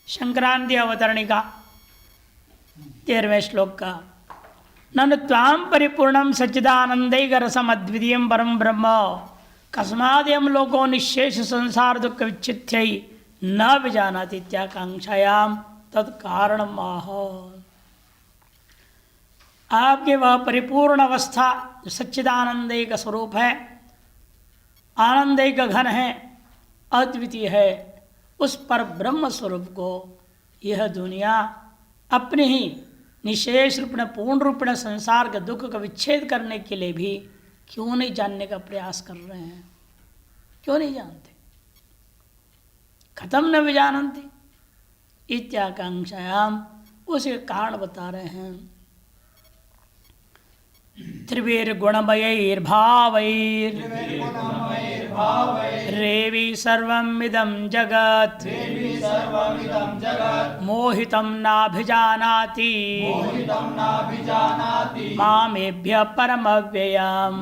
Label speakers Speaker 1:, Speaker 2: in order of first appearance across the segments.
Speaker 1: संक्रांति अवतरणिका 13वें श्लोक का ननु त्वां परिपूर्णं सच्चिदानंदैकरसम् अद्वितीयं परं ब्रह्म कस्मादयं लोको निःशेष संसार दुःख विच्छित्यै न विजानाति इत्याकांक्षायां तत्कारणम् आह। आपके वह परिपूर्ण अवस्था जो सच्चिदानंदैक स्वरूप है, आनंदैक घन है, अद्वितीय है, उस पर ब्रह्म स्वरूप को यह दुनिया अपने ही निशेष रूप में पूर्ण रूप में संसार के दुख का विच्छेद करने के लिए भी क्यों नहीं जानने का प्रयास कर रहे हैं? क्यों नहीं जानते? खत्म न विजानन्ति इत्याकांक्षायाम, उसे कारण बता रहे हैं। त्रिभिर्गुणमयैर्भावैर्रेवि सर्वमिदं जगत् मोहितं नाभिजानाति मामेभ्यः परमव्ययम्।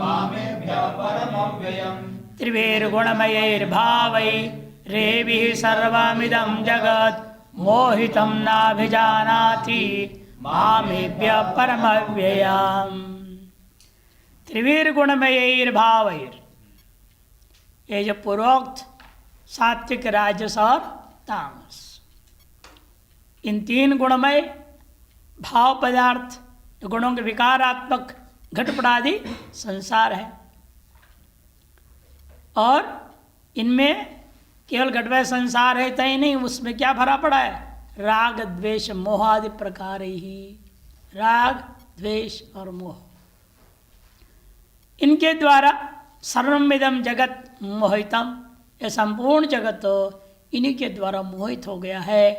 Speaker 1: त्रिभिर्गुणमयैर्भावैर्रेवि सर्वमिदं जगत् मोहितं नाभिजानाति मामेभ्यः परमव्ययम्। त्रिवीर्गुणमयैर्भावैर्, ये जो पूर्वोक्त सात्विक, राजस और तामस, इन तीन गुणमय भाव पदार्थ गुणों के विकारात्मक घटपटादि संसार है, और इनमें केवल घटमय संसार है तय नहीं, उसमें क्या भरा पड़ा है? राग द्वेष मोह आदि प्रकार ही। राग द्वेष और मोह, इनके द्वारा सर्वमिदं जगत मोहितम, यह संपूर्ण जगत इन्हीं के द्वारा मोहित हो गया है।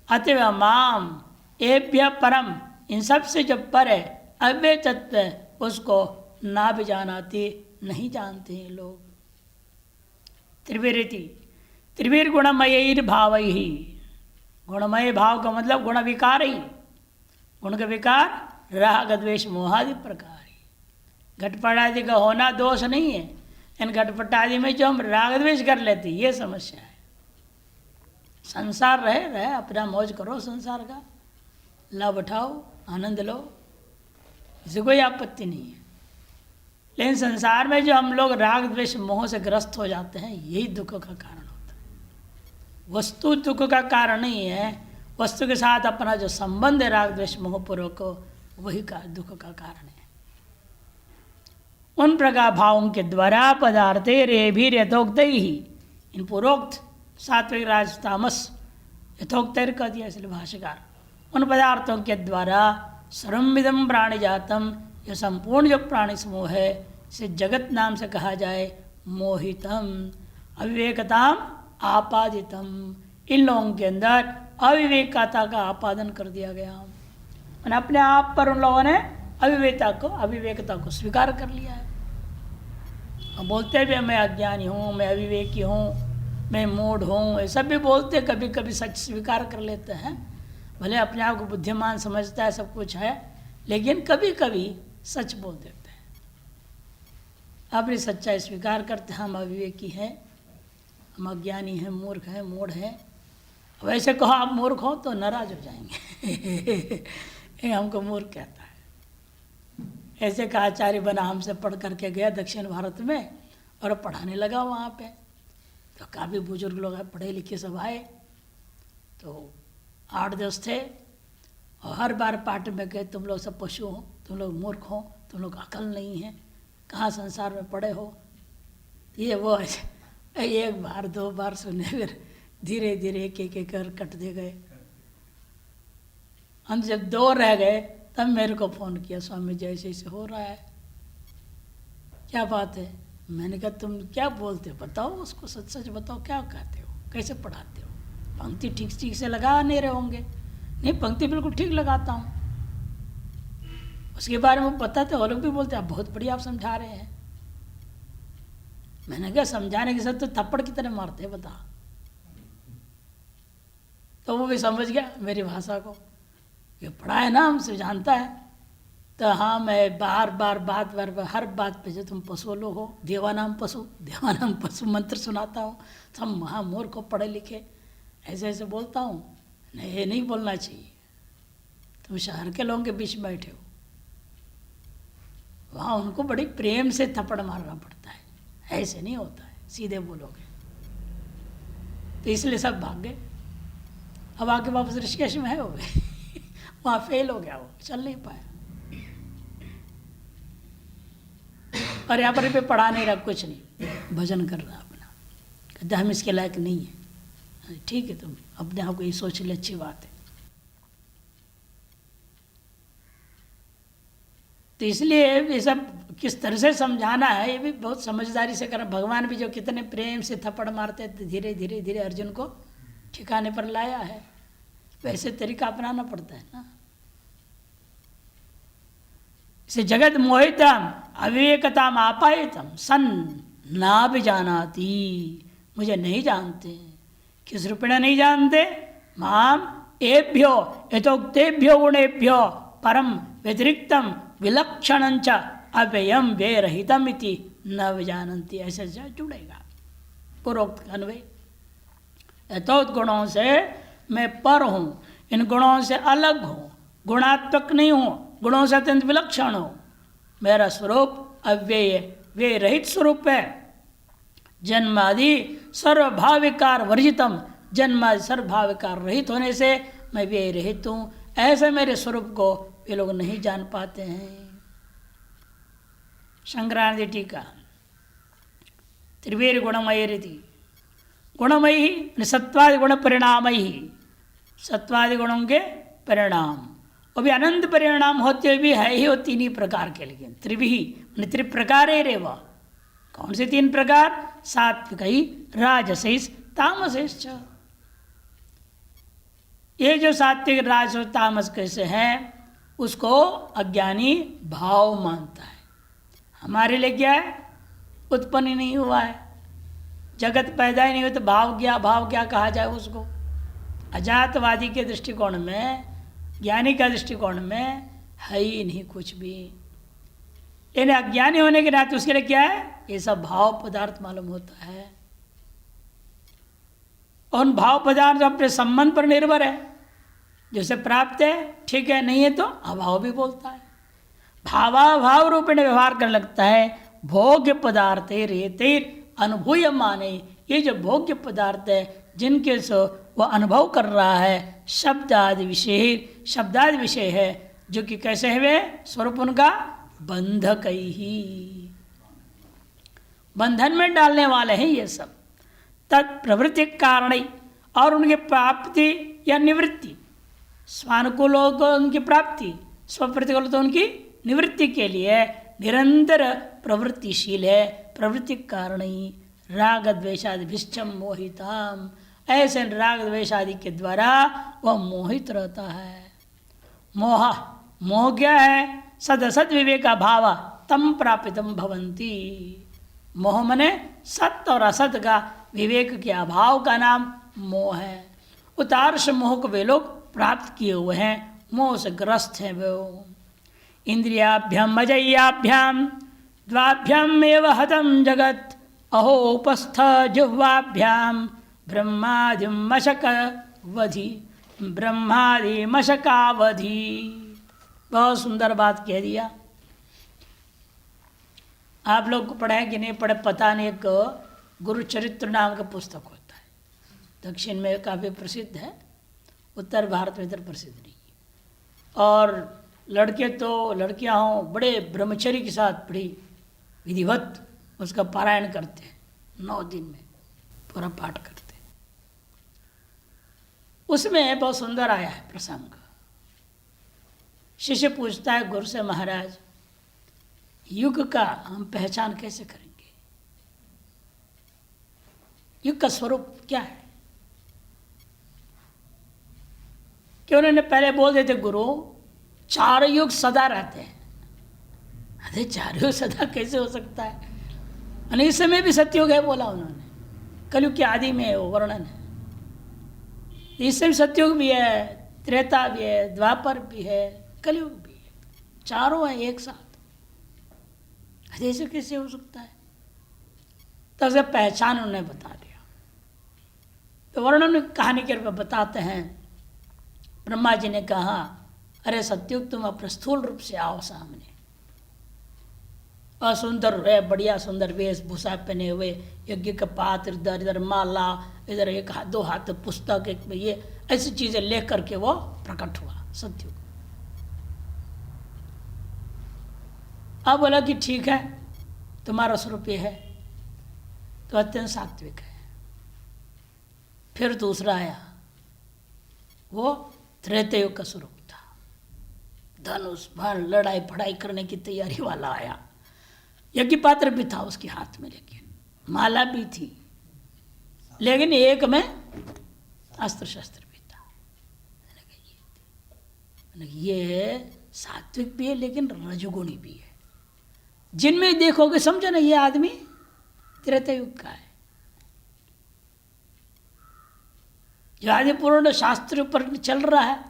Speaker 1: अतः माम एभ्य परम, इन सब से जो पर है अव्यय तत्व, उसको ना भी जानाते, नहीं जानते हैं लोग। त्रिवीरिति त्रिवीर्गुणमयैर भाव ही, गुणमय भाव का मतलब गुण विकार ही। गुण का विकार राग द्वेष मोहादि प्रकार। घटपट आदि का होना दोष नहीं है, इन घटपट आदि में जो हम राग द्वेष कर लेते, ये समस्या है। संसार रहे अपना मौज करो, संसार का लाभ उठाओ, आनंद लो, इसे कोई आपत्ति नहीं है। लेकिन संसार में जो हम लोग राग द्वेष मोह से ग्रस्त हो जाते हैं, यही दुख का कारण होता है। वस्तु दुख का कारण नहीं है, वस्तु के साथ अपना जो संबंध है राग द्वेष मोह पूर्वक, वही का दुख का कारण है। उन प्रकार भावों के द्वारा पदार्थे रेभिर यथोक्त ही, इन पूर्वोक्त सात्विक राजस तामस यथोक्त कह दिया इसलिए भाष्यकार, उन पदार्थों के द्वारा सर्वमिदं प्राणी जातम, यह संपूर्ण जो प्राणी समूह है, इसे जगत नाम से कहा जाए मोहितम, अविवेकताम आपादितम, इन लोगों के अंदर अविवेकता का आपादन कर दिया गया। और अपने आप पर उन लोगों ने अविवेकता को स्वीकार कर लिया है। हम बोलते भी मैं अज्ञानी हूँ, मैं अविवेकी हूँ, मैं मूढ़ हूँ, ये सब भी बोलते, कभी कभी सच स्वीकार कर लेते हैं। भले अपने आप को बुद्धिमान समझता है, सब कुछ है, लेकिन कभी कभी सच बोल देते हैं, अपनी सच्चाई स्वीकार करते हैं। हम अविवेकी हैं, हम अज्ञानी हैं, मूर्ख हैं, मूढ़ हैं। वैसे कहो आप मूर्ख हो तो नाराज हो जाएंगे ये हमको मूर्ख कहता है। ऐसे का आचार्य बना, हमसे पढ़ करके गया दक्षिण भारत में और पढ़ाने लगा वहाँ पे। तो काफ़ी बुजुर्ग लोग हैं, पढ़े लिखे सब आए, तो 8-10 थे, और हर बार पाठ में कहे तुम लोग सब पशु हो, तुम लोग मूर्ख हो, तुम लोग अकल नहीं है, कहाँ संसार में पढ़े हो, ये वो। एक बार 2 बार सुने, फिर धीरे धीरे एक कर कटते गए। अंत जब 2 रह गए तब मेरे को फ़ोन किया, स्वामी जी ऐसे ऐसे हो रहा है, क्या बात है? मैंने कहा तुम क्या बोलते हो, बताओ उसको, सच सच बताओ, क्या कहते हो, कैसे पढ़ाते हो? पंक्ति ठीक से लगा नहीं रहे होंगे। नहीं, पंक्ति बिल्कुल ठीक लगाता हूँ। उसके बारे में बताते, वो लोग भी बोलते आप बहुत बढ़िया आप समझा रहे हैं। मैंने कहा समझाने के साथ तो थप्पड़ की तरह मारते हैं, बता। तो वो भी समझ गया मेरी भाषा को, ये पढ़ा है ना, हमसे जानता है। तो हाँ, मैं बार बार हर बात पे जो तुम पशु लोग हो, देवानाम पशु मंत्र सुनाता हूँ, सब महामूर्ख को पढ़े लिखे, ऐसे ऐसे बोलता हूँ। नहीं, ये नहीं बोलना चाहिए। तुम शहर के लोगों के बीच बैठे हो, वहाँ उनको बड़ी प्रेम से थप्पड़ मारना पड़ता है, ऐसे नहीं होता है, सीधे बोलोगे। तो इसलिए सब भाग गए। अब आके वापस ऋषिकेश में है हो गए वहाँ फेल हो गया, वो चल नहीं पाया। और यहाँ पर भी पढ़ा नहीं रहा, कुछ नहीं, भजन कर रहा अपना, कहते हम इसके लायक नहीं है। ठीक है, तुम अपने आप को ये सोच ले, अच्छी बात है। तो इसलिए ये सब किस तरह से समझाना है, ये भी बहुत समझदारी से करना। भगवान भी जो कितने प्रेम से थप्पड़ मारते थे, धीरे धीरे धीरे अर्जुन को ठिकाने पर लाया है, वैसे तरीका अपनाना पड़ता है ना। इसे जगत मोहितम अविवेकताम आपायतम सन ना भी जानाती, मुझे नहीं जानते। किस रूपेण नहीं जानते? माम एभ्यो यथोक्तेभ्यो गुणेभ्यो परम व्यतिरिक्तम विलक्षणंच अव्ययम व्ययरहितम इति न विजानन्ति। ऐसे जुड़ेगा पूर्वोक्त अन्वय। यथोक्त गुणों से मैं पर हूँ, इन गुणों से अलग हूँ, गुणात्मक नहीं हूँ, गुणों से अत्यंत विलक्षण हूँ। मेरा स्वरूप अव्यय व्यय रहित स्वरूप है। जन्मादि सर्वभाविकार वर्जितम, जन्मादि सर्वभाविकार रहित होने से मैं व्यय रहित हूँ। ऐसे मेरे स्वरूप को ये लोग नहीं जान पाते हैं। शंकरानंद टीका त्रिवेर गुणमय रीति, गुणमयी सत्वादि गुण परिणामयी, सत्वादि गुणों के परिणाम, वो भी अनंत परिणाम होते हुए भी है ही वो तीन ही प्रकार के। लेकिन त्रिभी त्रिप्रकार रेव, कौन से तीन प्रकार? सात्विकई राजसैस तामसैश्च। ये जो सात्विक राजस और तामस कैसे है, उसको अज्ञानी भाव मानता है। हमारे लिए क्या है? उत्पन्न ही नहीं हुआ है, जगत पैदा ही नहीं हुआ, तो भाव क्या कहा जाए उसको? अजातवादी के दृष्टिकोण में, ज्ञानी का दृष्टिकोण में है ही नहीं कुछ भी। यानी अज्ञानी होने के नाते उसके लिए क्या है? ये सब भाव पदार्थ मालूम होता है। और उन भाव पदार्थ अपने संबंध पर निर्भर है, जैसे प्राप्त है ठीक है, नहीं है तो अभाव भी बोलता है। भावाभाव रूपेण व्यवहार करने लगता है। भोग्य पदार्थ रेतेर अनुभूय माने, ये जो भोग्य पदार्थ है जिनके से वह अनुभव कर रहा है, शब्दादि विषय, शब्दादि विषय है जो कि कैसे है स्वरूप उनका बंधक ही, बंधन में डालने वाले हैं ये सब। तत्प्रवृत्ति कारण, और उनकी प्राप्ति या निवृत्ति, स्वानुकूल को उनकी प्राप्ति, स्वप्रतिकूल तो उनकी निवृत्ति के लिए निरंतर प्रवृत्तिशील है। प्रवृत्ति कारण ही राग द्वेषादि भिष्चम मोहिताम, ऐसे राग द्वेषादि के द्वारा वह मोहित रहता है। मोह क्या है? सद सद विवेक भाव तम प्रापितम भवंती। मोह मने सत्य और असत का विवेक के अभाव का नाम मोह है। उतार्ष मोह को वे लोग प्राप्त किए हुए हैं, मोह से ग्रस्त हैं वो। इंद्रियाभ्याम अजय्याभ्याम द्वाभ्याम एव हतम जगत, अहो उपस्थ जिह्वाभ्याम ब्रह्मादि मशकावधि, ब्रह्मादि मशकावधि। बहुत सुंदर बात कह दिया। आप लोग को पढ़ा है कि नहीं पढ़े पता नहीं, एक गुरुचरित्र नाम का पुस्तक होता है, दक्षिण में काफ़ी प्रसिद्ध है, उत्तर भारत में इधर प्रसिद्ध नहीं है। और लड़के तो लड़कियां हों बड़े ब्रह्मचर्य के साथ बड़ी विधिवत उसका पारायण करते हैं, 9 दिन में पूरा पाठ करते हैं। उसमें बहुत सुंदर आया है प्रसंग। शिष्य पूछता है गुरु से, महाराज युग का हम पहचान कैसे करेंगे? युग का स्वरूप क्या है? कि उन्होंने पहले बोल देते गुरु 4 युग सदा रहते हैं। अरे 4 युग सदा कैसे हो सकता है? और इस समय भी सत्युग है बोला उन्होंने, कलयुग के आदि में वो वर्णन है। इस समय सत्युग भी है, त्रेता भी है, द्वापर भी है, कलयुग भी है, चारों हैं एक साथ। ऐसे कैसे हो सकता है? तो उसे पहचान उन्होंने बता दिया। तो वर्णन कहानी के रूप में बताते हैं ब्रह्मा जी ने कहा, अरे सत्युग तुम अपने स्थूल रूप से आओ सामने। और सुंदर है, बढ़िया सुंदर वेशभूषा पहने हुए, यज्ञ का पात्र, इधर इधर माला, इधर एक हाथ दो हाथ पुस्तक, एक ये ऐसी चीजें लेकर करके वो प्रकट हुआ सत्युग। अब बोला कि ठीक है, तुम्हारा स्वरूप ये है, तो अत्यंत सात्विक है। फिर दूसरा आया, वो त्रेता युग का स्वरूप था, धनुष बाण लड़ाई फड़ाई करने की तैयारी वाला आया। यज्ञ पात्र भी था उसके हाथ में, लेकिन माला भी थी, लेकिन एक में अस्त्र शस्त्र भी था। ये सात्विक भी है लेकिन रजोगुणी भी है। जिनमें देखोगे समझो ना, ये आदमी त्रेता युग का है। जो आदमी पूर्ण शास्त्र पर चल रहा है,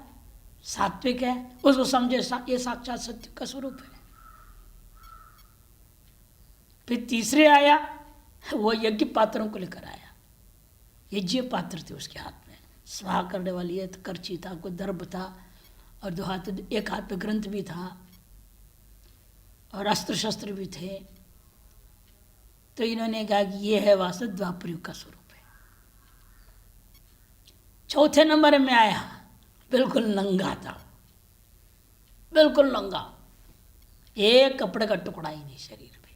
Speaker 1: सात्विक है, उसको समझे ये साक्षात सत्य का स्वरूप है। फिर तीसरे आया, वो यज्ञ पात्रों को लेकर आया। यज्ञ पात्र थे उसके हाथ में, स्वाहा करने वाली है, करची था, कोई दर्भ था, और दो हाथ, एक हाथ पे ग्रंथ भी था, और अस्त्र शस्त्र भी थे। तो इन्होंने कहा कि ये है वास्तव द्वापर युग का स्वरूप है। चौथे नंबर में आया, बिल्कुल नंगा था, बिल्कुल नंगा, एक कपड़े का टुकड़ा ही नहीं शरीर में,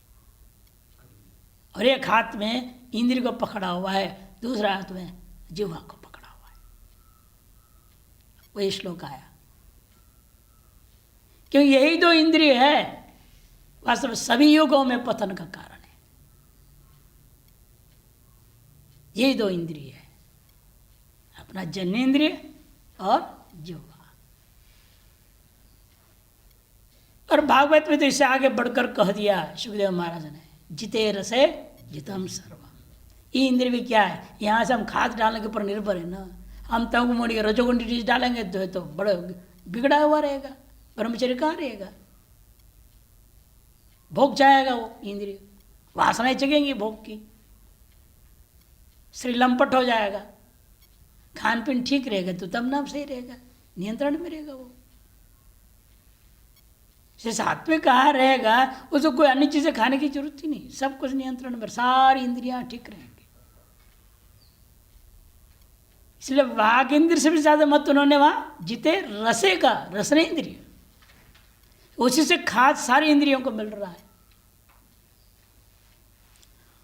Speaker 1: और एक हाथ में इंद्र को पकड़ा हुआ है, दूसरा हाथ में जिह्वा को पकड़ा हुआ है। वही श्लोक आया, क्योंकि यही दो इंद्रिय है वास्तव में सभी युगों में पतन का कारण है। यही दो इंद्रिय है, अपना जन्नेन्द्रिय और जिह्वा। और भागवत में तो इससे आगे बढ़कर कह दिया सुखदेव महाराज ने, जिते रसे जितम सर्वम। ये इंद्रिय भी क्या है, यहाँ से हम खाद डालने के ऊपर निर्भर है ना। हम तमोगुणी रजोगुणी चीज डालेंगे तो बड़ा बिगड़ा हुआ रहेगा, ब्रह्मचर्य कहाँ रहेगा, भोग जाएगा वो इंद्रिय, वासनाएं जगेंगी भोग की, शरीर लंपट हो जाएगा। खान पीन ठीक रहेगा तो तब नाम सही रहेगा, नियंत्रण में रहेगा वो। जैसे आत्मा कहाँ रहेगा, उसको कोई अन्य चीजें खाने की जरूरत ही नहीं, सब कुछ नियंत्रण में, सारी इंद्रियां ठीक रहेंगी। इसलिए वाग इंद्र से भी ज्यादा मत उन्होंने वहां जिते रसे का, रसने इंद्रिय, उसी से खाद सारी इंद्रियों को मिल रहा है।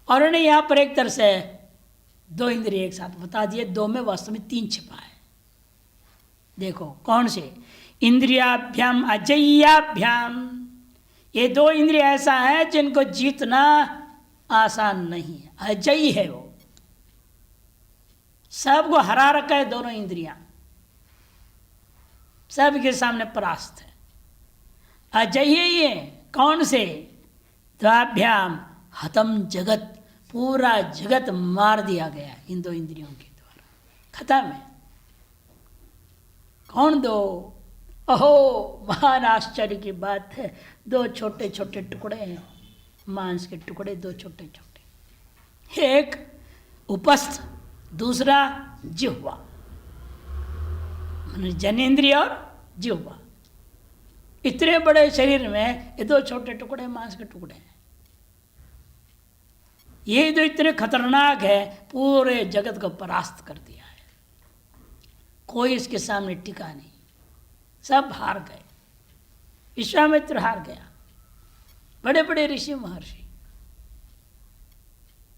Speaker 1: और उन्होंने यहां पर एक तरह से दो इंद्रिय एक साथ बता दिए, दो में वास्तव में तीन छिपा है। देखो कौन से, इंद्रियाभ्याम अजय्याभ्याम, ये दो इंद्रिय ऐसा है जिनको जीतना आसान नहीं है, अजयी है वो, सबको हरा रखा है दोनों इंद्रियां, सबके सामने परास्त है। अजयी ये कौन से, द्वाभ्याम हतम जगत, पूरा जगत मार दिया गया इन दो इंद्रियों के द्वारा, खत्म है। कौन दो, अहो महान आश्चर्य की बात है, दो छोटे छोटे टुकड़े हैं, मांस के टुकड़े दो छोटे छोटे, एक उपस्थ, दूसरा जिह्वा, जनेन्द्रिय और जिह्वा। इतने बड़े शरीर में ये दो छोटे टुकड़े मांस के टुकड़े हैं। ये जो इतने खतरनाक है, पूरे जगत को परास्त कर दिया है, कोई इसके सामने टिका नहीं, सब हार गए। विश्वामित्र हार गया, बड़े बड़े ऋषि महर्षि,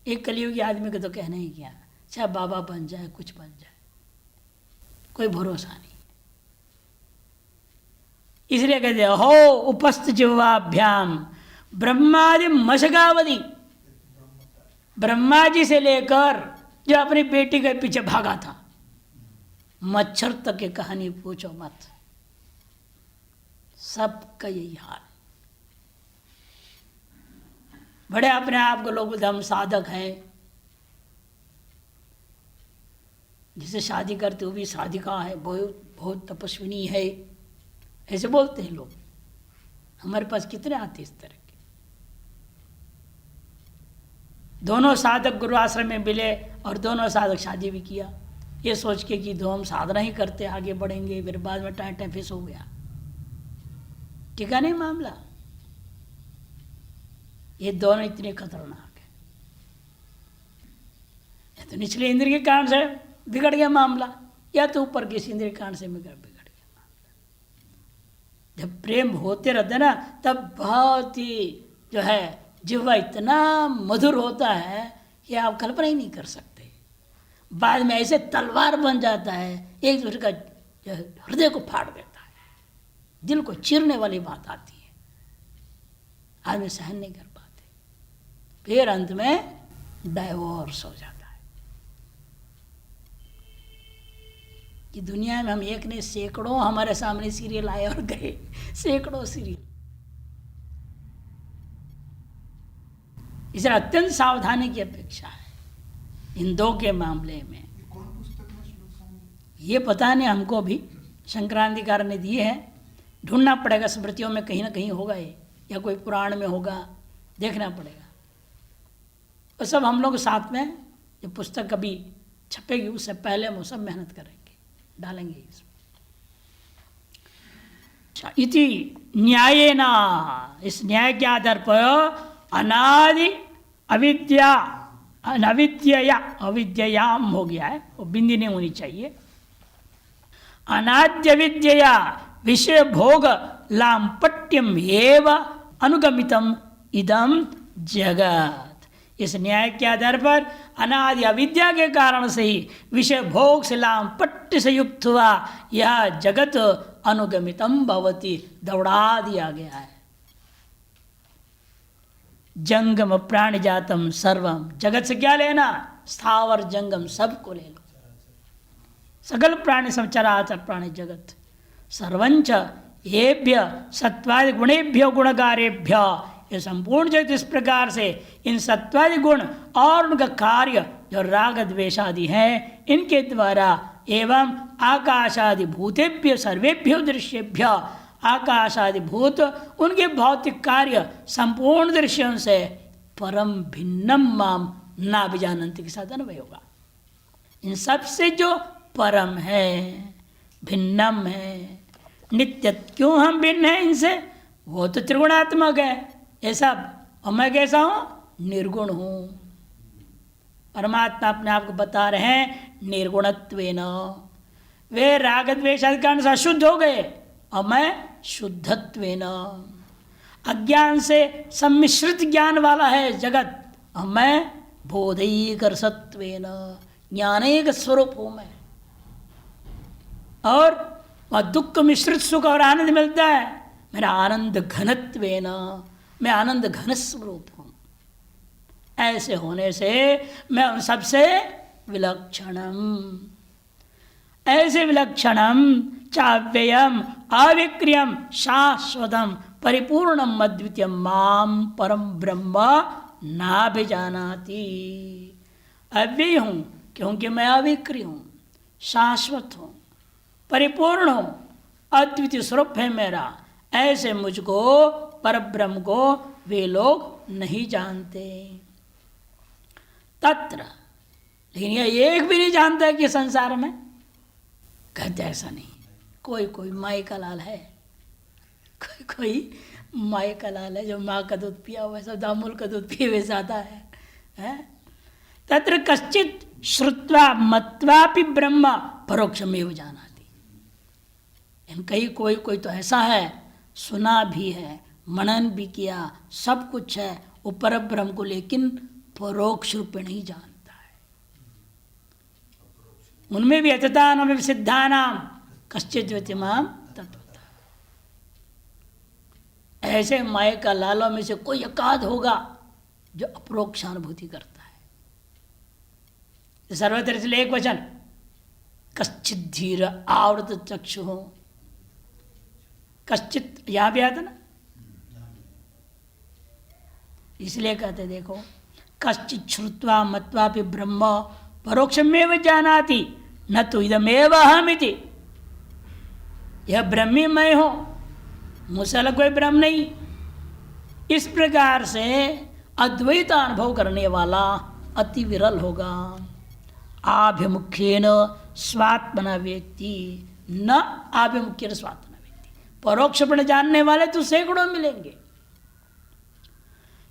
Speaker 1: एक कलियुगी आदमी को तो कहना ही क्या, चाहे बाबा बन जाए कुछ बन जाए, कोई भरोसा नहीं। इसलिए कहते हो उपस्थ जिह्वाभ्याम ब्रह्मादि मशगावधि, ब्रह्मा जी से लेकर जो अपनी बेटी के पीछे भागा था, मच्छर तक की कहानी पूछो मत, सबका यही हाल। बड़े अपने आप को लोग हम साधक हैं, जिसे शादी करते हुए भी साधिका है, बहुत बहुत तपस्विनी है, ऐसे बोलते हैं लोग। हमारे पास कितने आते इस तरह के। दोनों साधक गुरु आश्रम में मिले और दोनों साधक शादी भी किया, ये सोच के कि दो हम साधना ही करते आगे बढ़ेंगे, फिर बाद में टाइम फिस हो गया। ठीक है नहीं मामला? ये दोनों इतने खतरनाक है। या तो निचले इंद्रिय के कारण से बिगड़ गया मामला, या तो ऊपर किसी इंद्रिय के कारण से बिगड़ गया मामला। जब प्रेम होते रहते ना, तब बहुत ही जो है जिह्वा इतना मधुर होता है कि आप कल्पना ही नहीं कर सकते। बाद में ऐसे तलवार बन जाता है, एक दूसरे का हृदय को फाड़ देता है, दिल को चीरने वाली बात आती है, आदमी सहन नहीं कर पाते, फिर अंत में डाइवोर्स हो जाता है। कि दुनिया में हम एक ने सैकड़ों हमारे सामने सीरियल आए और गए, सैकड़ों सीरियल। इसलिए अत्यंत सावधानी की अपेक्षा है इन दो के मामले में। ये पता नहीं हमको भी, शंकरानंदकार ने दिए हैं, ढूंढना पड़ेगा, स्मृतियों में कहीं ना कहीं होगा ये, या कोई पुराण में होगा, देखना पड़ेगा। वो सब हम लोग साथ में, जब पुस्तक कभी छपेगी उससे पहले हम सब मेहनत करेंगे, डालेंगे इसमें। अच्छा, इति न्यायेना, इस न्याय के आधार पर अनादि अविद्या, अविद्या, अविद्यायाम हो गया है, वो बिंदी नहीं होनी चाहिए। अनाद्य विद्या विषय भोग लांपट्यम एव अनुगमितम इदम जगत। इस न्याय के आधार पर अनादि अविद्या के कारण से ही विषय भोग से लांपट्य से युक्त हुआ यह जगत अनुगमितम भवति, दौड़ा दिया गया है। जंगम प्राणी जातम सर्वम, जगत से क्या लेना? स्थावर जंगम सबको ले लो, सकल प्राणी सब चराचर प्राणी जगत। सर्वंच येभ्य सत्वादि गुणेभ्यो गुणकारेभ्य, ये संपूर्ण जगत इस प्रकार से इन सत्वादि गुण और उनका कार्य जो राग द्वेषादि हैं इनके द्वारा एवं आकाशादि भूतेभ्य सर्वेभ्यो दृश्येभ्य, आकाशादि भूत उनके भौतिक कार्य संपूर्ण दृश्यों से परम भिन्नम माम ना विजानन्ति के साथ अनुभव होगा। इन सबसे जो परम है, भिन्नम है, नित्य, क्यों हम भिन्न हैं इनसे? वो तो त्रिगुणात्मक है ये सब, और मैं कैसा हूँ? निर्गुण हूँ। परमात्मा अपने आप को बता रहे हैं निर्गुणत्वेन। वे राग द्वेष आदि कारण से अशुद्ध हो गए और मैं शुद्धत्वेन। अज्ञान से सम्मिश्रित ज्ञान वाला है जगत, और मैं बोधैक रसत्वेन, ज्ञानेक स्वरूप हूँ मैं। और वह दुख मिश्रित सुख और आनंद मिलता है, मेरा आनंद घनत्वेन, मैं आनंद घन स्वरूप हूँ। ऐसे होने से मैं उन सबसे विलक्षणम, ऐसे विलक्षणम चाव्ययम अविक्रियम शाश्वतम परिपूर्णम अद्वितीयम माम परम ब्रह्म नाभिजानाति। अव्यय हूँ क्योंकि मैं अविक्रिय हूँ, शाश्वत हूँ, परिपूर्ण हूँ, अद्वितीय स्वरूप है मेरा। ऐसे मुझको परब्रह्म को वे लोग नहीं जानते। तत्र, लेकिन यह एक भी नहीं जानता है कि संसार में, कहते ऐसा नहीं। कोई कोई माई का लाल है, कोई कोई माई का लाल है, जो माँ का दूध पिया हुआ सब दामूल का दूध पिए हुए जाता है? तत्र कश्चित श्रुत्वा मत्वापि ब्रह्म परोक्षमेव जानाति। कहीं कोई कोई तो ऐसा है, सुना भी है, मनन भी किया, सब कुछ है, वो परब्रह्म को लेकिन परोक्ष रूप में नहीं जानता है। उनमें भी अततान सिद्धानाम कश्चित ज्योतिमाम तत्वतः। ऐसे माया का लालों में से कोई एकाध होगा जो अपरोक्षानुभूति करता है। सर्वत्र इसलिए एक वचन, कश्चित धीर आवृत चक्षु हो, कश्चित यहां भी आता ना, इसलिए कहते देखो, कश्चित श्रुत्वा मत्वापि ब्रह्म परोक्षमेव जानाति न तो इदमेव अहमिति। यह ब्रह्मी मैं हूं, मुझसे अलग कोई ब्रह्म नहीं। इस प्रकार से अद्वैत अनुभव करने वाला अति विरल होगा। आभिमुख्येन स्वात्मना वेत्ति न आभिमुख्य स्वात्मना वेत्ति। परोक्षपण जानने वाले तो सैकड़ों मिलेंगे,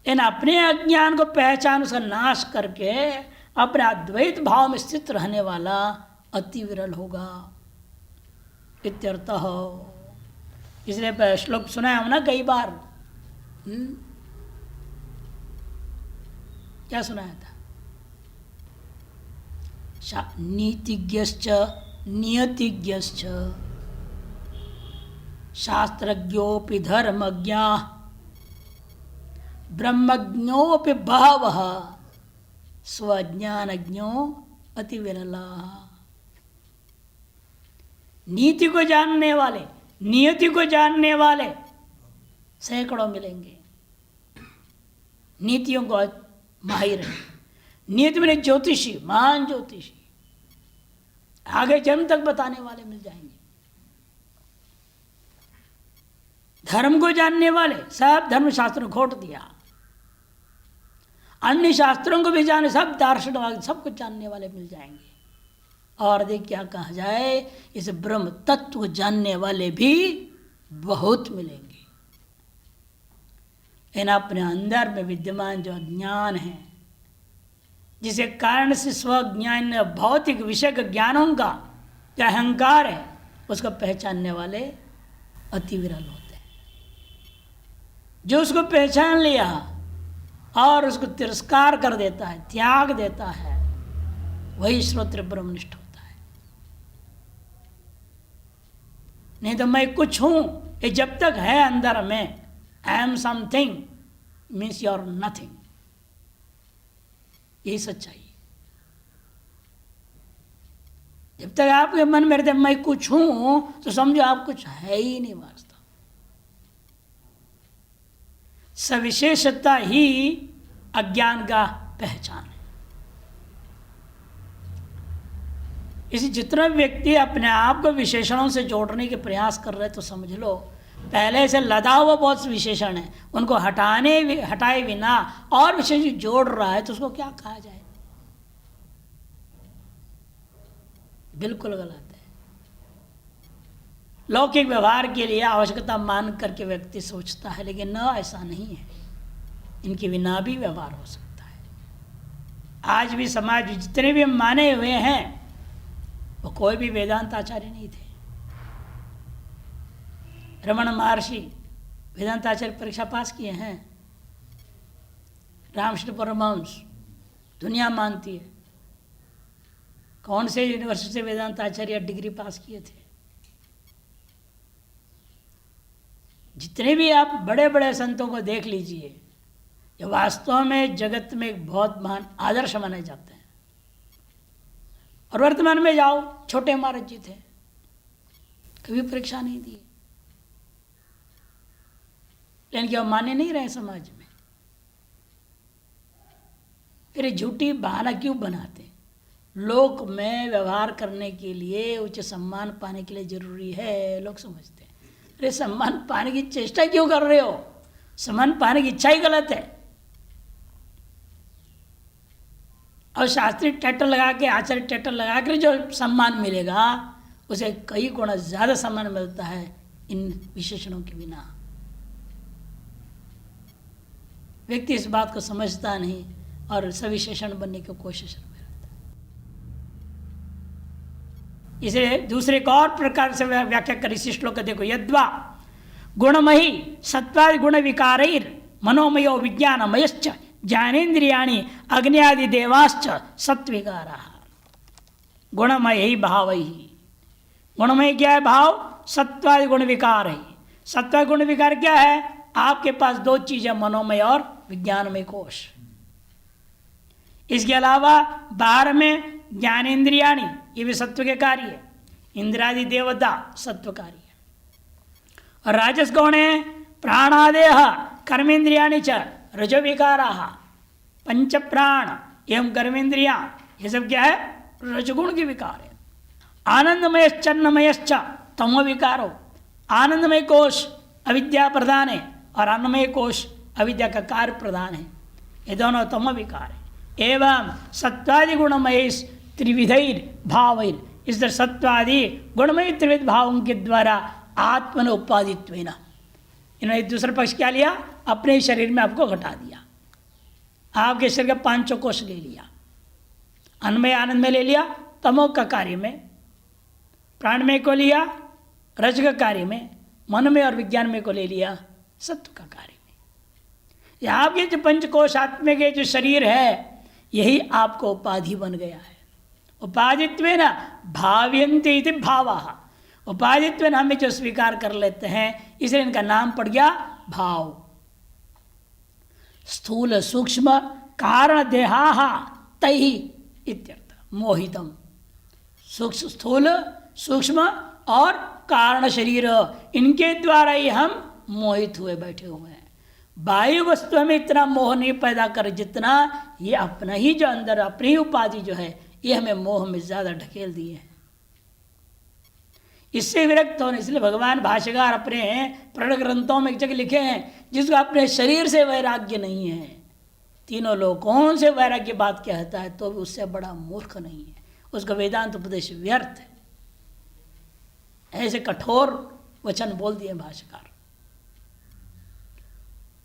Speaker 1: इन अपने अज्ञान को पहचान उसका नाश करके अपने अद्वैत भाव में स्थित रहने वाला अति विरल होगा इत्यर्थः। इसलिए श्लोक सुना है ना कई बार। क्या सुनाया था? नीतिज्ञश्च नियतिज्ञश्च शास्त्रज्ञोऽपि धर्मज्ञाः ब्रह्मज्ञोऽपि बहवः स्वज्ञानज्ञो अति विरलाः। नीति को जानने वाले, नियति को जानने वाले सैकड़ों मिलेंगे। नीतियों को माहिर है, नियति में ज्योतिषी, महान ज्योतिषी, आगे जन्म तक बताने वाले मिल जाएंगे। धर्म को जानने वाले, सब धर्म शास्त्रों घोट दिया, अन्य शास्त्रों को भी जाने, सब दार्शनिक सब कुछ जानने वाले मिल जाएंगे। और देख क्या कहा जाए, इस ब्रह्म तत्व को जानने वाले भी बहुत मिलेंगे। इन अपने अंदर में विद्यमान जो अज्ञान है, जिसे कारण से स्वज्ञान भौतिक विषय ज्ञानों का जो अहंकार है, उसको पहचानने वाले अति विरल होते हैं। जो उसको पहचान लिया और उसको तिरस्कार कर देता है, त्याग देता है, वही श्रोत्र ब्रह्मनिष्ठ होता है। नहीं तो मैं कुछ हूं, ये जब तक है अंदर में, I am something means you are nothing, यही सच्चाई। जब तक आपके मन में रहते मैं कुछ हूं, तो समझो आप कुछ है ही नहीं वास्तव। सविशेषता ही अज्ञान का पहचान है। इसी जितना व्यक्ति अपने आप को विशेषणों से जोड़ने के प्रयास कर रहे, तो समझ लो पहले से लदा हुआ बहुत विशेषण है, उनको हटाए बिना और विशेष जोड़ रहा है, तो उसको क्या कहा जाए? बिल्कुल गलत है। लौकिक व्यवहार के लिए आवश्यकता मान करके व्यक्ति सोचता है, लेकिन न, ऐसा नहीं है। इनके बिना भी व्यवहार हो सकता है। आज भी समाज में जितने भी माने हुए हैं, वो कोई भी वेदांत आचार्य नहीं थे। रमण महर्षि वेदांत आचार्य परीक्षा पास किए हैं। रामकृष्ण परमहंस दुनिया मानती है, कौन से यूनिवर्सिटी से वेदांत आचार्य डिग्री पास किए थे। जितने भी आप बड़े बड़े संतों को देख लीजिए, ये वास्तव में जगत में एक बहुत महान आदर्श माने जाते हैं। और वर्तमान में जाओ, छोटे महाराज जी थे, कभी परीक्षा नहीं दी, लेकिन क्या माने नहीं रहे समाज में। फिर झूठी बहाना क्यों बनाते? लोक में व्यवहार करने के लिए, उच्च सम्मान पाने के लिए जरूरी है, लोग समझते हैं। अरे सम्मान पाने की चेष्टा क्यों कर रहे हो? सम्मान पाने की इच्छा ही गलत है। और शास्त्रीय टाइटल लगा के, आचार्य टाइटल लगा कर जो सम्मान मिलेगा, उसे कई गुना ज्यादा सम्मान मिलता है इन विशेषणों के बिना। व्यक्ति इस बात को समझता नहीं और सविशेषण बनने की कोशिश में रहता है। इसे दूसरे एक और प्रकार से व्याख्या कर इसी श्लोक देखो, यद्वा गुणमयी सत्वादि गुण विकारैर मनोमयो विज्ञानमयश्च ज्ञानेन्द्रियाणि अग्नि देवाश्च सत्विकारा। गुणमय ही भाव ही, गुणमय क्या है? भाव। सत्वादि गुण विकार है। सत्वादि गुण विकार क्या है? आपके पास दो चीजें, मनोमय और विज्ञानमय कोश। इसके अलावा बाहर में ज्ञानेन्द्रियाणि, ये भी सत्व के कार्य है। इंद्रादि देवता सत्व कार्य है। और राजस कौन है? प्राणादेह कर्मेन्द्रियाणि च रजो विकारा। पंच प्राण एवं कर्मेन्द्रिया, ये सब क्या है? रजगुण के विकार है। आनंदमयश्चन्नमयश्च तमो विकारो। आनंदमय कोश अविद्या प्रधान है और अन्नमय कोश अविद्या का कार्य प्रधान है। ये दोनों तमो विकार है। एवं सत्वादि गुणमय त्रिविधैर भावैर इस तरह सत्वादि गुणमय त्रिविध भावों के द्वारा आत्मन उपादित्वेन, इन्होंने दूसरा पक्ष क्या लिया, अपने शरीर में आपको घटा दिया। आपके शरीर का पांचों कोश ले लिया, अन्नमय आनंद में ले लिया तमो का कार्य में, प्राणमय को लिया रज का कार्य में, मनमय और विज्ञानमय को ले लिया सत्व का कार्य में। यह आपके जो पंचकोश आत्मा के जो शरीर है यही आपको उपाधि बन गया है। उपाधित्वेन भाव्यन्ते इति भावः, उपाधित्वेन हमें जो स्वीकार कर लेते हैं इसलिए इनका नाम पड़ गया भाव। स्थूल सूक्ष्म कारण देहाः तैहि इत्यर्थ मोहितम, स्थूल सूक्ष्म और कारण शरीर इनके द्वारा ही हम मोहित हुए बैठे हुए हैं। बाह्य वस्तु हमें इतना मोह नहीं पैदा कर जितना ये अपना ही जो अंदर अपनी ही उपाधि जो है ये हमें मोह में ज्यादा ढकेल दिए हैं। इससे विरक्त होने, इसलिए भगवान भाष्यकार अपने प्रण ग्रंथों में एक जगह लिखे हैं जिसको अपने शरीर से वैराग्य नहीं है, तीनों लोकों से वैराग्य बात कहता है तो भी उससे बड़ा मूर्ख नहीं है, उसका वेदांत उपदेश व्यर्थ है। ऐसे कठोर वचन बोल दिए भाष्यकार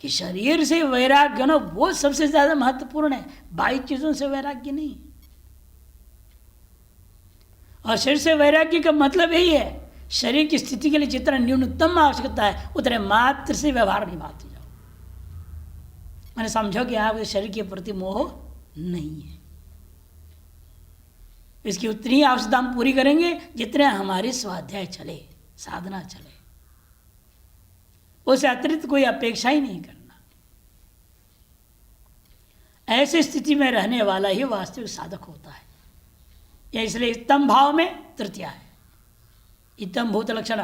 Speaker 1: कि शरीर से वैराग्य ना वो सबसे ज्यादा महत्वपूर्ण है, बाह्य चीजों से वैराग्य नहीं। और शरीर से वैराग्य का मतलब यही है शरीर की स्थिति के लिए जितना न्यूनतम आवश्यकता है उतने मात्र से व्यवहार निभाते जाओ। मैंने समझो कि आपके शरीर के प्रति मोह नहीं है, इसकी उतनी आवश्यकता हम पूरी करेंगे जितने हमारी स्वाध्याय चले, साधना चले, उससे अतिरिक्त कोई अपेक्षा ही नहीं करना। ऐसी स्थिति में रहने वाला ही वास्तविक साधक होता है। यह इसलिए इत्तम भाव में तृतीया है, इत्तम भूत लक्षण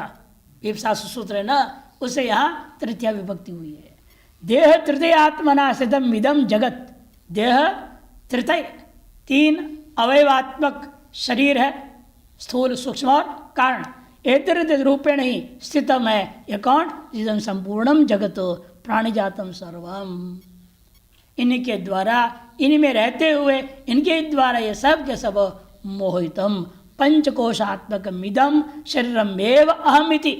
Speaker 1: विपसा सूत्र है ना, उससे यहाँ तृतीया विभक्ति हुई है। देह तृतीय आत्मना सिद्धम इदम जगत, देह तृतीय तीन अवयवात्मक शरीर है, स्थूल सूक्ष्म और कारण, एतरित रूपेण ही स्थितम है। यह कौन, जिदम संपूर्णम जगत प्राणिजातम सर्वम, इनके द्वारा इनमें रहते हुए इनके द्वारा ये सब के सब मोहितम पंचकोशात्मक मिदम शरीरम एव अहमिति,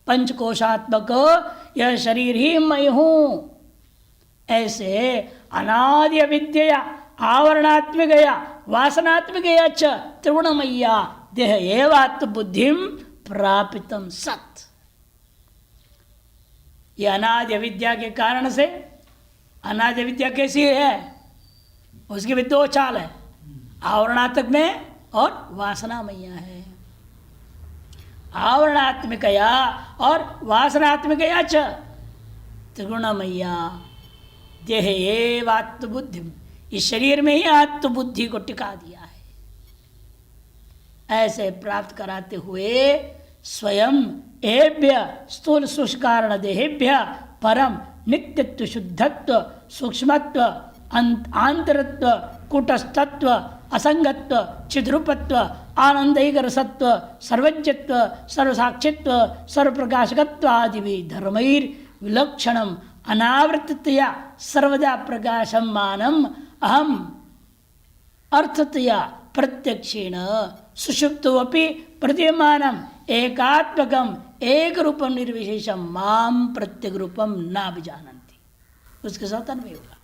Speaker 1: पंचकोशात्मक यह शरीर ही मैं हूं, ऐसे अनादि विद्या आवरणात्मिकया वासनात्मिकया च त्रिगुणमय्या देह एवात्म बुद्धिम प्रापितम सत। यह अनादि विद्या के कारण से, अनादि विद्या कैसी है, उसकी भी दो चाल है, आवरणात्मक में और वासनामय्या है। आवरणात्मिकया और वासनात्मिकया च त्रिगुणमय्या देह एवात्म बुद्धि, इस शरीर में ही आत्मबुद्धि को टिका दिया है। ऐसे प्राप्त कराते हुए स्वयं एभ्य स्थूल सूक्ष्म कारण देहेभ्य परम नित्यत्व शुद्धत्व सूक्ष्मत्व आंतरत्व कूटस्थत्व असंगत्व चिद्रूपत्व आनंदैक रसत्व सर्वज्ञत्व सर्वसाक्षित्व सर्वप्रकाशकत्व आदि भी धर्मैर विलक्षणम अनावृततया सर्वदा प्रकाशम मानम अहम अर्थतया प्रत्यक्षेण सुषुप्तोपि प्रतीयमानम एकात्मकम एक रूपम निर्विशेषम माम प्रत्येक रूपम ना विजानन्ति, उसके साथ अन्वय होगा।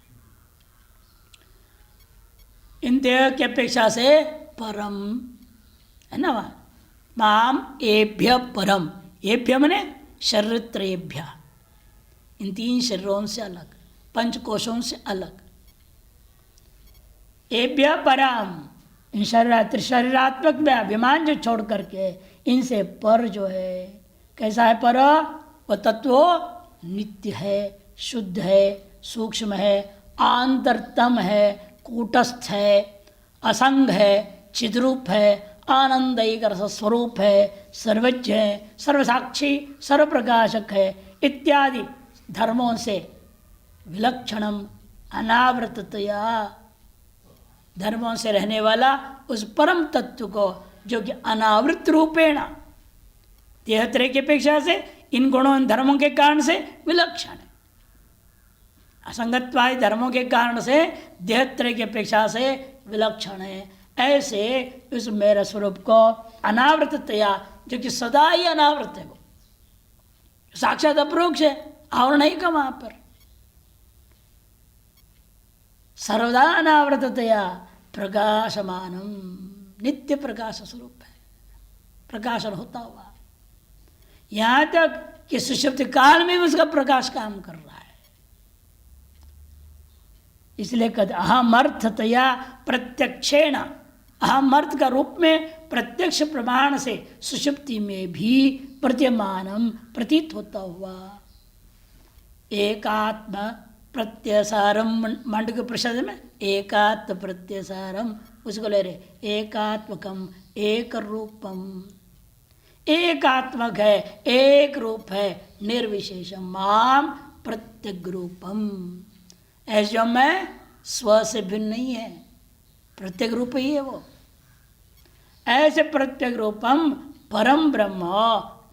Speaker 1: इन देह की अपेक्षा से परम है ना, माम एभ्य परम, एभ्य मने शरीरत्रयेभ्य, इन तीन शरीरों से अलग, पंचकोशों से अलग, एभ्य परम, इन शरीरात्मक में अभिमान जो छोड़ करके इनसे पर जो है, कैसा है पर, वह तत्व नित्य है, शुद्ध है, सूक्ष्म है, आंतरतम है, कूटस्थ है, असंग है, चिद्रूप है, आनंदयिक रस स्वरूप है, सर्वज्ञ है, सर्वसाक्षी सर्वप्रकाशक है इत्यादि धर्मों से विलक्षणम अनावृततया, धर्मों से रहने वाला उस परम तत्व को जो कि अनावृत रूपेण देहत्रय की अपेक्षा से इन गुणों धर्मों के कारण से विलक्षण है, असंगत्वादि धर्मों के कारण से देहत्रय की अपेक्षा से विलक्षण है, ऐसे उस मेरे स्वरूप को अनावृततया, जो कि सदा ही अनावृत है, वो साक्षात अपरोक्ष है, आवरण नहीं का वहां पर, सर्वदा अनावृततया प्रकाशमानम, नित्य प्रकाश स्वरूप है, प्रकाशन होता हुआ, यहां तक कि सुषुप्ति काल में उसका प्रकाश काम कर रहा है। इसलिए कहते अहमर्थतया प्रत्यक्षेण, अहमर्थ का रूप में प्रत्यक्ष प्रमाण से सुषुप्ति में भी प्रतीयमानम, प्रतीत होता हुआ, एकात्म प्रत्यसारम, मांडुक्य प्रसाद में एकात्म प्रत्यसारम, उसको ले रहे एकात्मकम, एक रूपम, एकात्मक है, एक रूप है, निर्विशेषम माम प्रत्यग रूपम, ऐसे जो मैं स्व से भिन्न नहीं है, प्रत्येक रूप ही है वो, ऐसे प्रत्येक रूपम परम ब्रह्म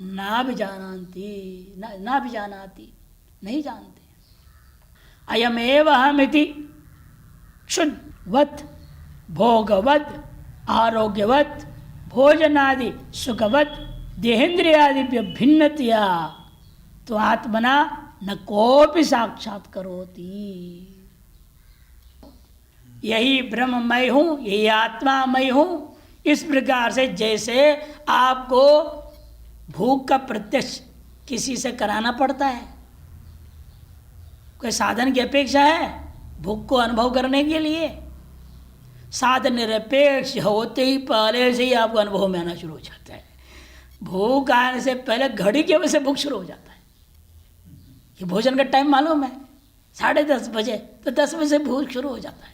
Speaker 1: ना भी जानती, ना भी जानाती, नहीं जानते। अयम एव अहमिति क्षुद्वत् भोगवत् आरोग्यवत् भोजनादि सुखवत् देहेन्द्रियादिभ्य भिन्नतया तो आत्मना न कोपि साक्षात करोति। यही ब्रह्म मैं हूं, यही आत्मा मैं हूं, इस प्रकार से जैसे आपको भूख का प्रत्यक्ष किसी से कराना पड़ता है, कोई साधन की अपेक्षा है भूख को अनुभव करने के लिए, साधन निरपेक्ष होते ही पहले से ही आपको अनुभव में आना शुरू हो जाता है। भूख आने से पहले घड़ी की वजह से भूख शुरू हो जाता है। ये भोजन का टाइम मालूम है 10:30 बजे, तो 10 बजे से भूख शुरू हो जाता है।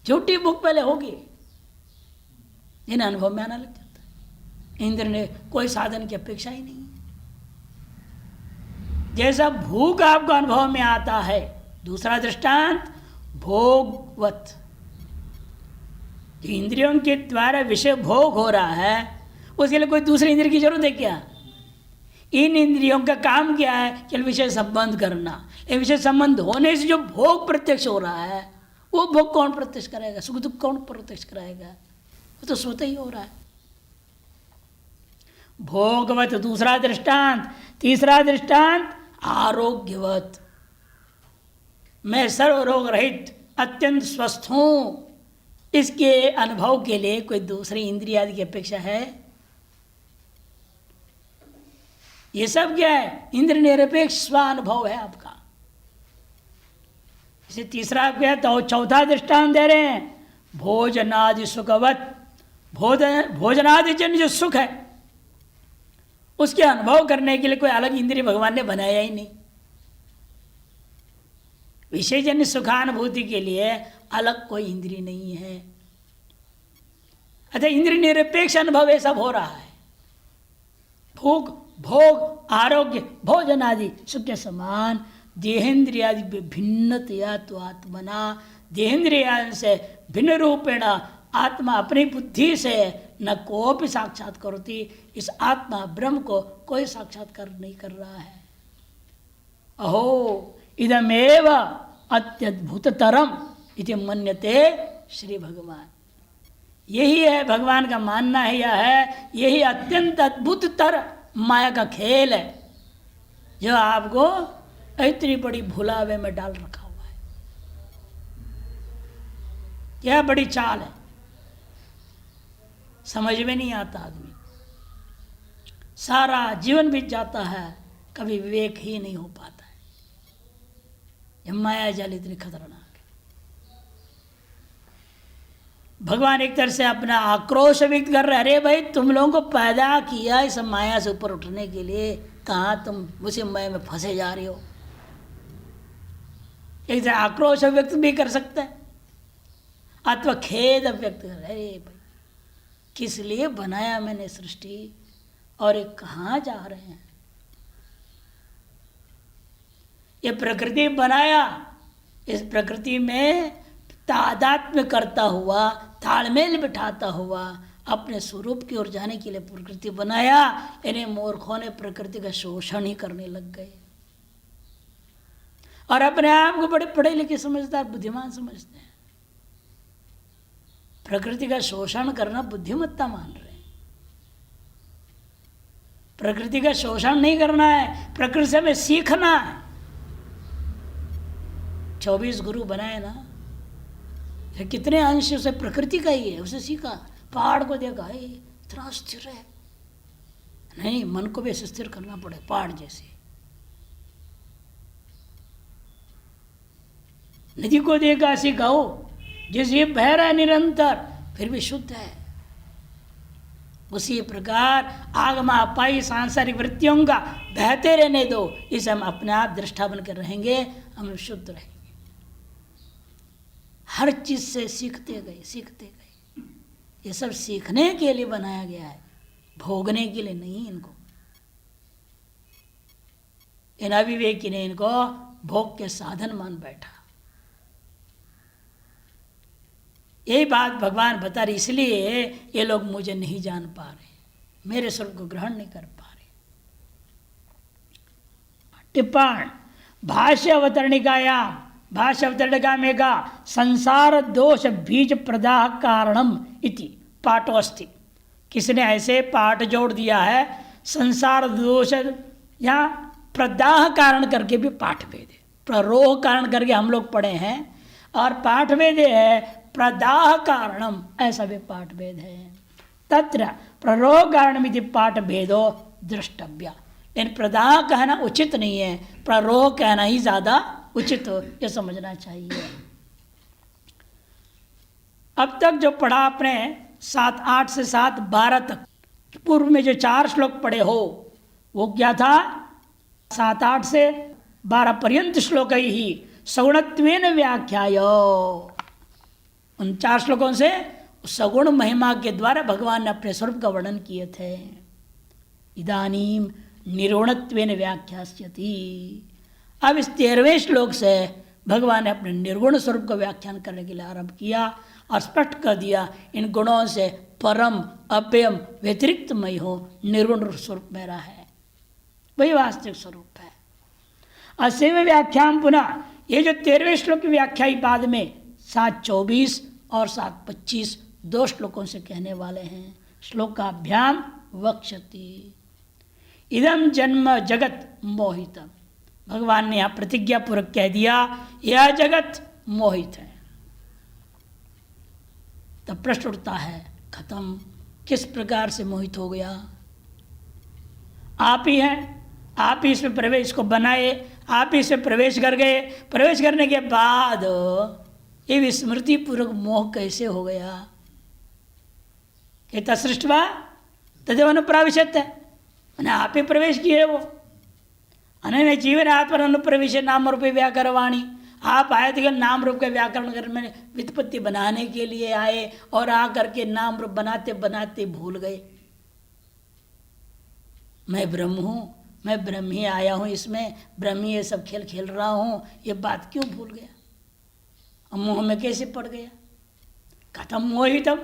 Speaker 1: झूठी भूख पहले होगी, इन्हें अनुभव में आना लग जाता है। इंद्र ने कोई साधन की अपेक्षा ही नहीं है। जैसा भूख आपको अनुभव में आता है, दूसरा दृष्टांत भोगवत, इंद्रियों के द्वारा विषय भोग हो रहा है, उसके लिए कोई दूसरे इंद्रिय की जरूरत है क्या? इन इंद्रियों का काम क्या है? केवल विषय संबंध करना। ये विषय संबंध होने से जो भोग प्रत्यक्ष हो रहा है, वो भोग कौन प्रत्यक्ष कराएगा? सुख दुख कौन प्रत्यक्ष कराएगा? वो तो स्वतः ही हो रहा है। भोगवत दूसरा दृष्टांत। तीसरा दृष्टांत आरोग्यवत, मैं सर्व रोग रहित अत्यंत स्वस्थ हूं, इसके अनुभव के लिए कोई दूसरी इंद्रिय आदि की अपेक्षा है? ये सब क्या है? इंद्र निरपेक्ष स्वानुभव है आपका। इसे तीसरा क्या है? तो चौथा दृष्टांत दे रहे हैं भोजनादि सुखवत, भोजनादि जन जो सुख है उसके अनुभव करने के लिए कोई अलग इंद्रिय भगवान ने बनाया ही नहीं। विषयजन्य सुखानुभूति के लिए अलग कोई इंद्रिय नहीं है। अच्छा, इंद्रिय निरपेक्ष अनुभव ये सब हो रहा है। भोग, भोग, आरोग्य, भोजन आदि सुख के समान देहेन्द्रियादि भिन्नतया तो आत्मना, देहेन्द्रिया से भिन्न रूपेण आत्मा अपनी बुद्धि से न कोपि साक्षात करती, इस आत्मा ब्रह्म को कोई साक्षात्कार नहीं कर रहा है। अहो इदमेव अत्यद्भुततरम इति मन्यते श्री भगवान। यही है भगवान का मानना है, यह है यही अत्यंत अद्भुततर माया का खेल है जो आपको इतनी बड़ी भुलावे में डाल रखा हुआ है। यह बड़ी चाल है, समझ में नहीं आता। आदमी सारा जीवन बीत जाता है, कभी विवेक ही नहीं हो पाता है। यह माया जाल इतनी खतरनाक है। भगवान एक तरह से अपना आक्रोश व्यक्त कर रहे, अरे भाई तुम लोगों को पैदा किया इस माया से ऊपर उठने के लिए, कहाँ तुम उसी माया में फंसे जा रहे हो। एक तरह आक्रोश व्यक्त भी कर सकते हैं अथवा खेद व्यक्त कर, अरे भाई किस लिए बनाया मैंने सृष्टि और ये कहाँ जा रहे हैं। ये प्रकृति बनाया, इस प्रकृति में तादात्म्य करता हुआ, तालमेल बिठाता हुआ अपने स्वरूप की ओर जाने के लिए प्रकृति बनाया। इन्हें मूर्खों ने प्रकृति का शोषण ही करने लग गए और अपने आप को बड़े पढ़े लिखे समझदार बुद्धिमान समझते हैं। प्रकृति का शोषण करना बुद्धिमत्ता मान रहे हैं। प्रकृति का शोषण नहीं करना है, प्रकृति से हमें सीखना है। 24 गुरु बनाए ना, कितने अंश उसे प्रकृति का ही है, उसे सीखा। पहाड़ को देखा, इतना स्थिर है, नहीं, मन को भी ऐसे स्थिर करना पड़े पहाड़ जैसे। नदी को देखा, सीखाओ, जैसे बह रहा है निरंतर फिर भी शुद्ध है। उसी प्रकार आगमा पाई सांसारिक वृत्तियों का बहते रहने दो, इसे हम अपने आप दृष्टा बनकर रहेंगे, हम शुद्ध रहेंगे। हर चीज से सीखते गए सीखते गए। ये सब सीखने के लिए बनाया गया है, भोगने के लिए नहीं। इनको इन अविवेकी ने इनको भोग के साधन मान बैठा। यही बात भगवान बता रहे, इसलिए ये लोग मुझे नहीं जान पा रहे, मेरे स्वरूप को ग्रहण नहीं कर पा रहे। टिप्पण भाष्य अवतरणिकायाम, भाष्य अवतरणिका में का संसार दोष बीज प्रदाह कारणम इति पाठो अस्ति। किसने ऐसे पाठ जोड़ दिया है, संसार दोष या प्रदाह कारण करके भी पाठ भेद है, प्ररोह कारण करके हम लोग पढ़े हैं, और पाठ भेद है प्रदाह कारणम, ऐसा भी पाठ भेद है। तत्र प्ररोह कारणमिति पाठ भेदो द्रष्टव्य। लेकिन प्रदाह कहना उचित नहीं है, प्ररोह कहना ही ज्यादा उचित हो, यह समझना चाहिए। अब तक जो पढ़ा आपने 7-8 से 7-12 तक, पूर्व में जो 4 श्लोक पढ़े हो वो क्या था, 7-8 से 12 पर्यंत श्लोक ही सगुणत्वेन व्याख्याय। उन 4 श्लोकों से सगुण महिमा के द्वारा भगवान ने अपने स्वरूप का वर्णन किए थे। इदानीम निर्गुणत्वेन व्याख्यास्यति। अब इस 13वें श्लोक से भगवान ने अपने निर्गुण स्वरूप का व्याख्यान करने के लिए आरंभ किया और स्पष्ट कर दिया, इन गुणों से परम अव्ययम व्यतिरिक्त मई हो, निर्गुण स्वरूप मेरा है, वही वास्तविक स्वरूप है। अस्वें व्याख्यान पुनः, ये जो 13वें श्लोक की व्याख्या ही बाद में 7:24 और 7:25 2 श्लोकों से कहने वाले हैं। श्लोकाभ्याम वक्षति इदम जन्म जगत मोहितम। भगवान ने यहाँ प्रतिज्ञा पूर्वक कह दिया, यह जगत मोहित है। तब प्रश्न उठता है, खत्म, किस प्रकार से मोहित हो गया? आप ही हैं, आप ही इसमें प्रवेश को बनाए, आप ही इसमें प्रवेश कर गए। प्रवेश करने के बाद ये विस्मृति पूर्वक मोह कैसे हो गया? कहता सृष्टवा तदेव अनुप्राविशत है, मैंने आप ही प्रवेश किए वो। अनन्य जीवन आत्मा अनुप्रवेश नाम रूप व्याकरवाणी। आप आए थे नाम रूप का व्याकरण कर, मैंने व्युत्पत्ति बनाने के लिए आए, और आ करके नाम रूप बनाते बनाते भूल गए। मैं ब्रह्म हूँ, मैं ब्रह्म ही आया हूँ, इसमें ब्रह्म ही ये सब खेल खेल रहा हूँ, ये बात क्यों भूल गया? मोह में कैसे पड़ गया? खत्म मोहितम।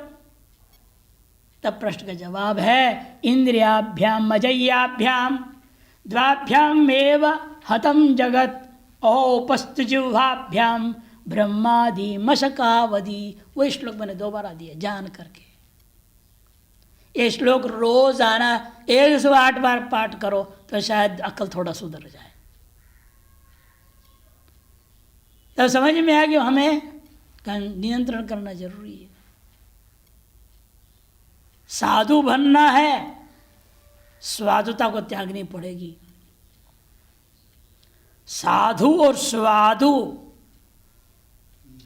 Speaker 1: तब प्रश्न का जवाब है, इंद्रियाभ्याम मजय्याभ्याम द्वाभ्याम एव हतम जगत औपस्तुजिह्वाभ्याम ब्रह्मादि मशकावधि। वो श्लोक मैंने दोबारा दिया जान करके। ये श्लोक रोज आना 108 बार पाठ करो तो शायद अकल थोड़ा सुधर जाए। तब समझ में आ गया हमें नियंत्रण करना जरूरी है। साधु बनना है, स्वादुता को त्यागनी पड़ेगी। साधु और स्वादु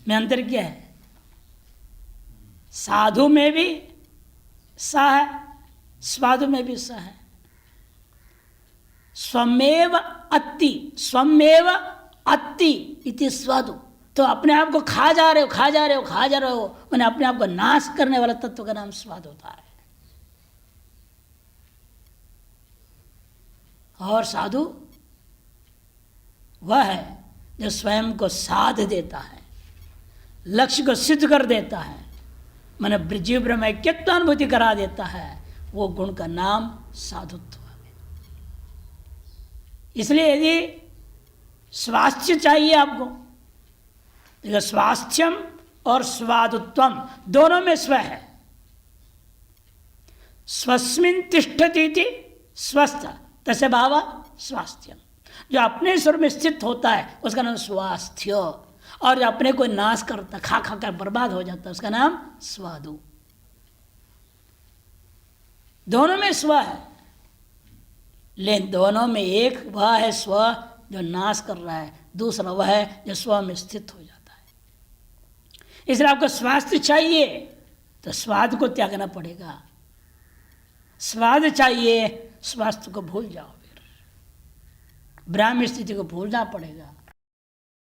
Speaker 1: में अंतर क्या है? साधु में भी सा है, स्वादु में भी सा है। स्वमेव अति, स्वमेव अति इति स्वादु। तो अपने आप को खा जा रहे हो, खा जा रहे हो, खा जा रहे हो, मैंने अपने आप को नाश करने वाला तत्व का नाम स्वाद होता है। और साधु वह है जो स्वयं को साध देता है, लक्ष्य को सिद्ध कर देता है, मैंने जीव ब्रह्म ऐक्यत्व अनुभूति करा देता है। वो गुण का नाम साधुत्व है। इसलिए यदि स्वास्थ्य चाहिए आपको, तो स्वास्थ्यम और स्वादुत्वम, दोनों में स्व है। स्वस्मिन तिष्ठति थी स्वस्थ, तस्य भाव स्वास्थ्य। जो अपने स्वर में स्थित होता है उसका नाम स्वास्थ्य, और जो अपने को नाश करता, खा खा कर बर्बाद हो जाता है, उसका नाम स्वादु। दोनों में स्व है, लेकिन दोनों में एक वह है स्व जो नाश कर रहा है, दूसरा वह है जो स्व में स्थित हो जाता है। इसलिए आपको स्वास्थ्य चाहिए तो स्वाद को त्यागना पड़ेगा। स्वाद चाहिए, स्वास्थ्य को भूल जाओ, फिर ब्राह्मी स्थिति को भूलना पड़ेगा।